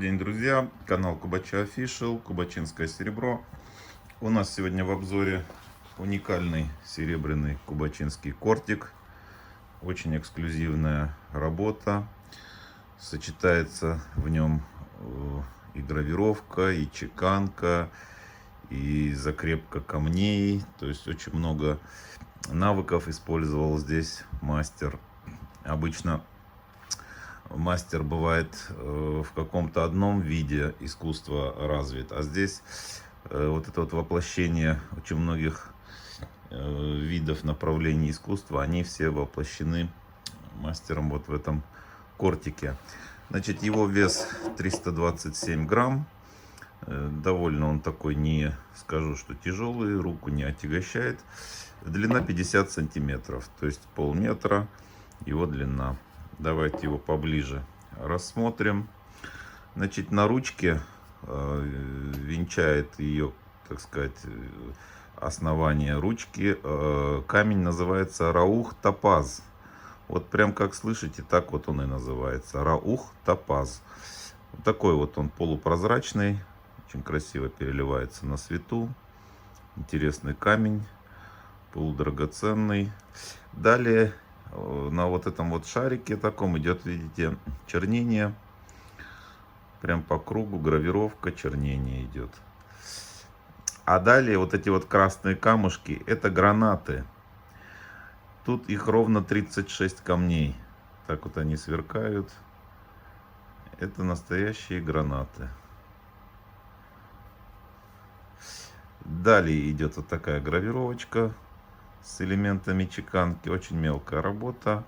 Добрый день, друзья! Канал Кубача Official, Кубачинское серебро. У нас сегодня в обзоре уникальный серебряный кубачинский кортик. Очень эксклюзивная работа. Сочетается в нем и гравировка, и чеканка, и закрепка камней. То есть очень много навыков использовал здесь мастер. Обычно мастер бывает в каком-то одном виде искусства развит, а здесь вот это вот воплощение очень многих видов направлений искусства, они все воплощены мастером вот в этом кортике. Значит, его вес 327 грамм. Довольно он такой, не скажу, что тяжелый, руку не отягощает. Длина 50 сантиметров, то есть полметра его длина. Давайте его поближе рассмотрим. Значит, на ручке венчает ее, так сказать, основание ручки. Камень называется раух топаз. Вот прям как слышите, так вот он и называется. Раух топаз. Вот такой вот он полупрозрачный. Очень красиво переливается на свету. Интересный камень. Полудрагоценный. Далее на вот этом вот шарике таком идет, видите, чернение. Прям по кругу гравировка, чернение идет. А далее вот эти вот красные камушки, это гранаты. Тут их ровно 36 камней. Так вот они сверкают. Это настоящие гранаты. Далее идет вот такая гравировочка с элементами чеканки. Очень мелкая работа.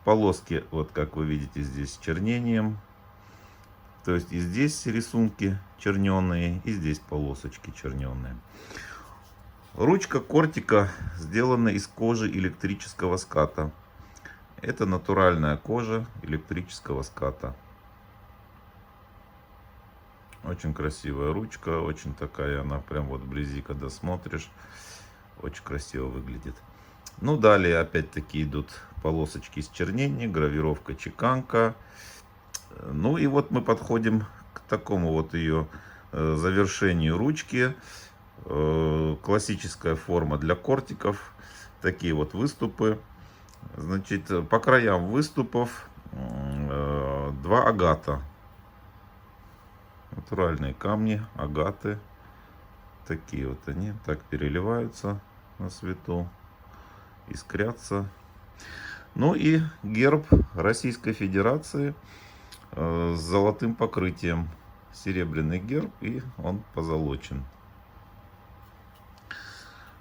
Полоски, вот как вы видите, здесь с чернением. То есть и здесь рисунки черненые, и здесь полосочки черненые. Ручка кортика сделана из кожи электрического ската. Это натуральная кожа электрического ската. Очень красивая ручка, очень такая она, прям вот вблизи, когда смотришь, очень красиво выглядит. Ну, далее опять-таки идут полосочки с чернением, гравировка, чеканка. Ну и вот мы подходим к такому вот ее завершению ручки. Классическая форма для кортиков. Такие вот выступы. Значит, по краям выступов два агата. Натуральные камни, агаты. Такие вот они, так переливаются на свету, искрятся. Ну и герб Российской Федерации с золотым покрытием. Серебряный герб, и он позолочен.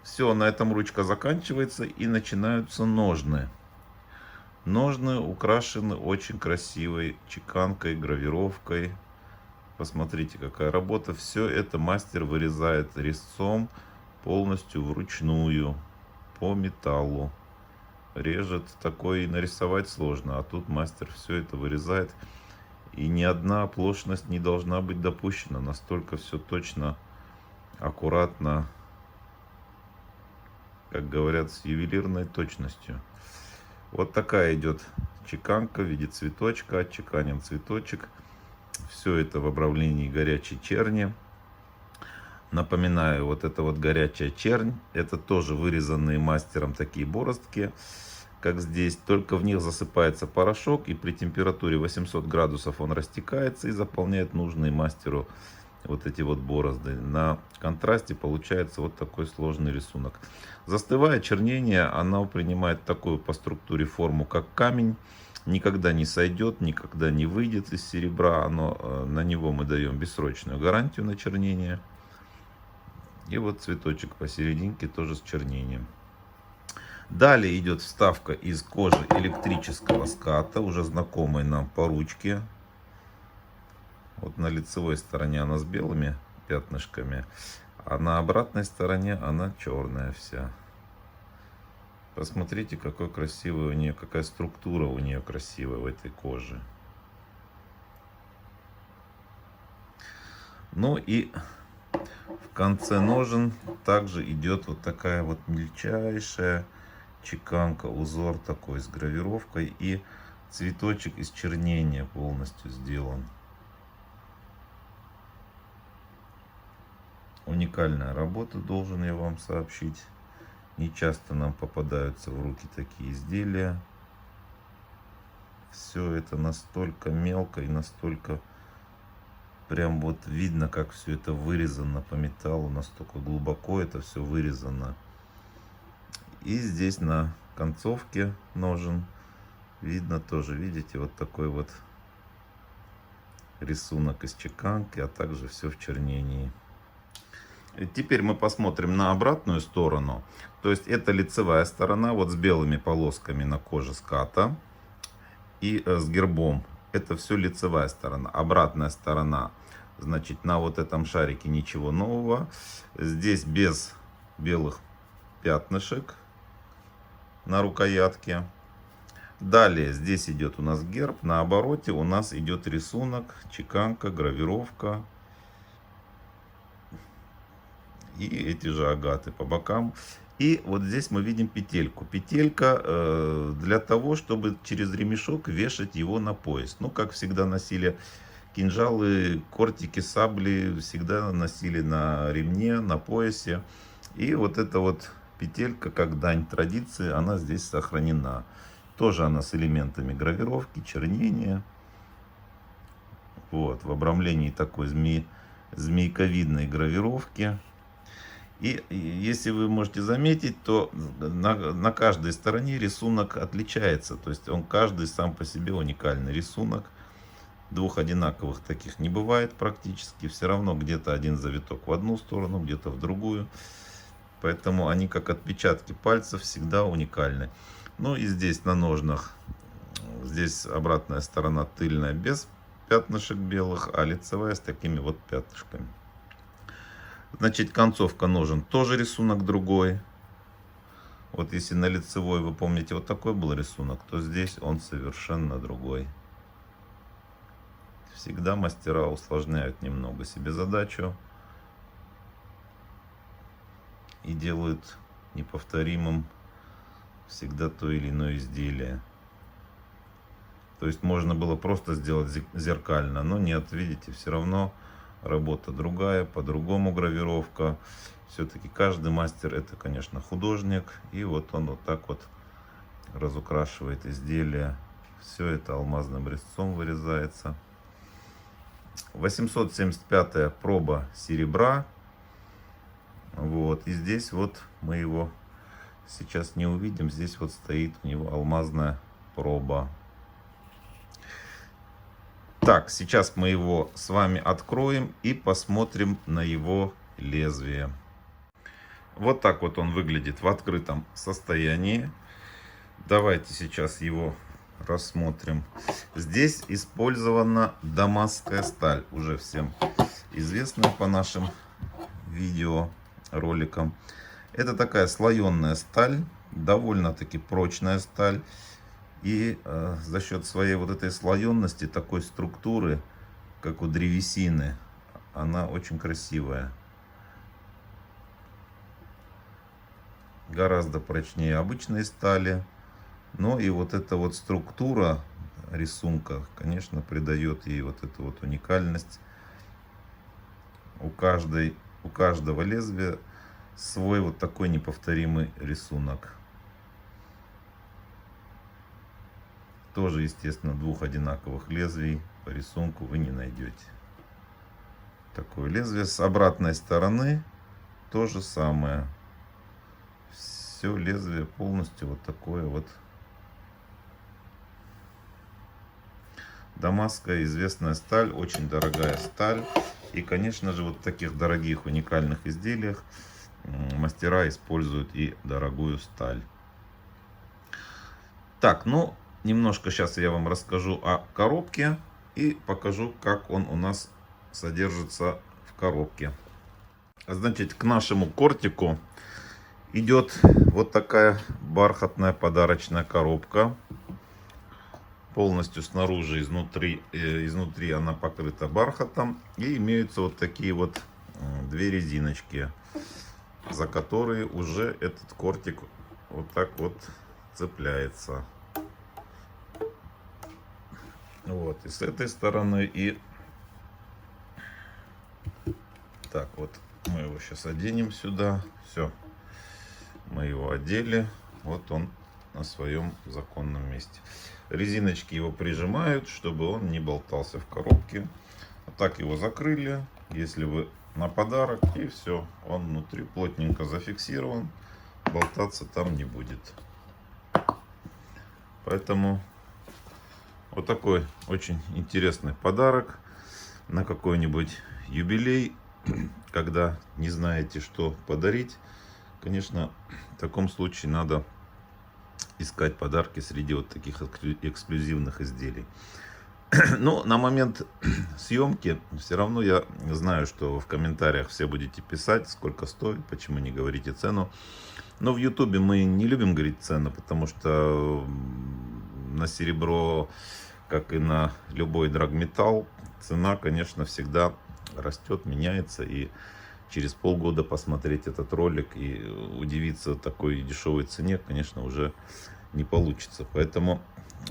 Все, на этом ручка заканчивается, и начинаются ножны. Ножны украшены очень красивой чеканкой, гравировкой. Посмотрите, какая работа. Все это мастер вырезает резцом полностью вручную по металлу. Режет, такой нарисовать сложно, а тут мастер все это вырезает. И ни одна оплошность не должна быть допущена. Настолько все точно, аккуратно, как говорят, с ювелирной точностью. Вот такая идет чеканка в виде цветочка. Отчеканен цветочек. Все это в обрамлении горячей черни. Напоминаю, вот это вот горячая чернь. Это тоже вырезанные мастером такие бороздки, как здесь. Только в них засыпается порошок, и при температуре 800 градусов он растекается и заполняет нужные мастеру вот эти вот борозды. На контрасте получается вот такой сложный рисунок. Застывая чернение, оно принимает такую по структуре форму, как камень. Никогда не сойдет, никогда не выйдет из серебра. На него мы даем бессрочную гарантию на чернение. И вот цветочек посерединке тоже с чернением. Далее идет вставка из кожи электрического ската, уже знакомой нам по ручке. Вот на лицевой стороне она с белыми пятнышками, а на обратной стороне она черная вся. Посмотрите, какой красивый у нее, какая структура у нее красивая в этой коже. Ну и в конце ножен также идет вот такая вот мельчайшая чеканка, узор такой с гравировкой, и цветочек из чернения полностью сделан. уникальная работа, должен я вам сообщить. Не часто нам попадаются в руки такие изделия. Все это настолько мелко и настолько прям вот видно, как все это вырезано по металлу, настолько глубоко это все вырезано. И здесь на концовке ножен видно тоже, видите, вот такой вот рисунок из чеканки, а также все в чернении. Теперь мы посмотрим на обратную сторону. То есть это лицевая сторона, вот с белыми полосками на коже ската и с гербом. Это все лицевая сторона. Обратная сторона, значит, на вот этом шарике ничего нового. Здесь без белых пятнышек на рукоятке. Далее здесь идет у нас герб, на обороте у нас идет рисунок, чеканка, гравировка и эти же агаты по бокам. И вот здесь мы видим петельку. Петелька для того, чтобы через ремешок вешать его на пояс. Ну, как всегда носили кинжалы, кортики, сабли, всегда носили на ремне, на поясе. И вот эта вот петелька, как дань традиции, она здесь сохранена. Тоже она с элементами гравировки, чернения. Вот, в обрамлении такой змейковидной гравировки. И если вы можете заметить, то на каждой стороне рисунок отличается. То есть он каждый сам по себе уникальный рисунок. Двух одинаковых таких не бывает практически. Все равно где-то один завиток в одну сторону, где-то в другую. Поэтому они как отпечатки пальцев всегда уникальны. Ну и здесь на ножнах, здесь обратная сторона тыльная без пятнышек белых, а лицевая с такими вот пятнышками. Значит, концовка ножен тоже рисунок другой. Вот если на лицевой, вы помните, вот такой был рисунок, то здесь он совершенно другой. Всегда мастера усложняют немного себе задачу и делают неповторимым всегда то или иное изделие. То есть можно было просто сделать зеркально, но нет, видите, все равно работа другая, по-другому гравировка. Все-таки каждый мастер это, конечно, художник, и вот он вот так вот разукрашивает изделие. Все это алмазным резцом вырезается. 875 проба серебра. Вот, и здесь вот мы его сейчас не увидим. Здесь вот стоит у него алмазная проба. Так, сейчас мы его с вами откроем и посмотрим на его лезвие. Вот так вот он выглядит в открытом состоянии. Давайте сейчас его рассмотрим. Здесь использована дамасская сталь, уже всем известная по нашим видеороликам. Это такая слоеная сталь, довольно-таки прочная сталь. И за счет своей вот этой слоенности, такой структуры, как у древесины, она очень красивая. Гораздо прочнее обычной стали. Но и вот эта вот структура рисунка, конечно, придает ей вот эту вот уникальность. У каждого лезвия свой вот такой неповторимый рисунок. Тоже, естественно, двух одинаковых лезвий по рисунку вы не найдете. Такое лезвие. С обратной стороны то же самое. Все лезвие полностью вот такое вот. Дамасская известная сталь, очень дорогая сталь. И, конечно же, вот в таких дорогих уникальных изделиях мастера используют и дорогую сталь. Так, ну, немножко сейчас я вам расскажу о коробке и покажу, как он у нас содержится в коробке. Значит, к нашему кортику идет вот такая бархатная подарочная коробка. Полностью снаружи, изнутри она покрыта бархатом. И имеются вот такие вот две резиночки, за которые уже этот кортик вот так вот цепляется. Вот, и с этой стороны, и так вот мы его его сейчас оденем сюда. Все, мы его одели. Вот он на своем законном месте. Резиночки его прижимают, чтобы он не болтался в коробке. А так его закрыли. Если вы на подарок, и все, он внутри плотненько зафиксирован, болтаться там не будет. Поэтому вот такой очень интересный подарок на какой-нибудь юбилей, когда не знаете, что подарить. Конечно, в таком случае надо искать подарки среди вот таких эксклюзивных изделий. Но на момент съемки все равно я знаю, что в комментариях все будете писать, сколько стоит, почему не говорите цену. Но в Ютубе мы не любим говорить цену, потому что на серебро, как и на любой драгметалл, цена, конечно, всегда растет, меняется. И через полгода посмотреть этот ролик и удивиться такой дешевой цене, конечно, уже не получится. Поэтому,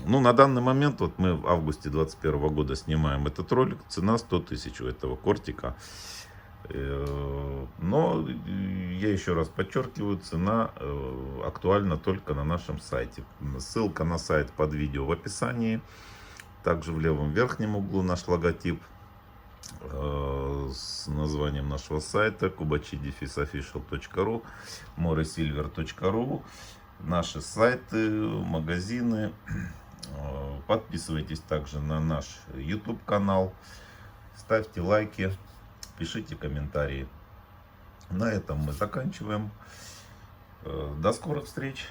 ну, на данный момент, вот мы в августе 2021 года снимаем этот ролик, цена 100 тысяч у этого кортика. Но я еще раз подчеркиваю, цена актуальна только на нашем сайте. Ссылка на сайт под видео в описании. Также в левом верхнем углу наш логотип с названием нашего сайта kubachi-official.ru, moresilver.ru. Наши сайты, магазины. Подписывайтесь также на наш YouTube канал. Ставьте лайки, пишите комментарии. На этом мы заканчиваем. До скорых встреч!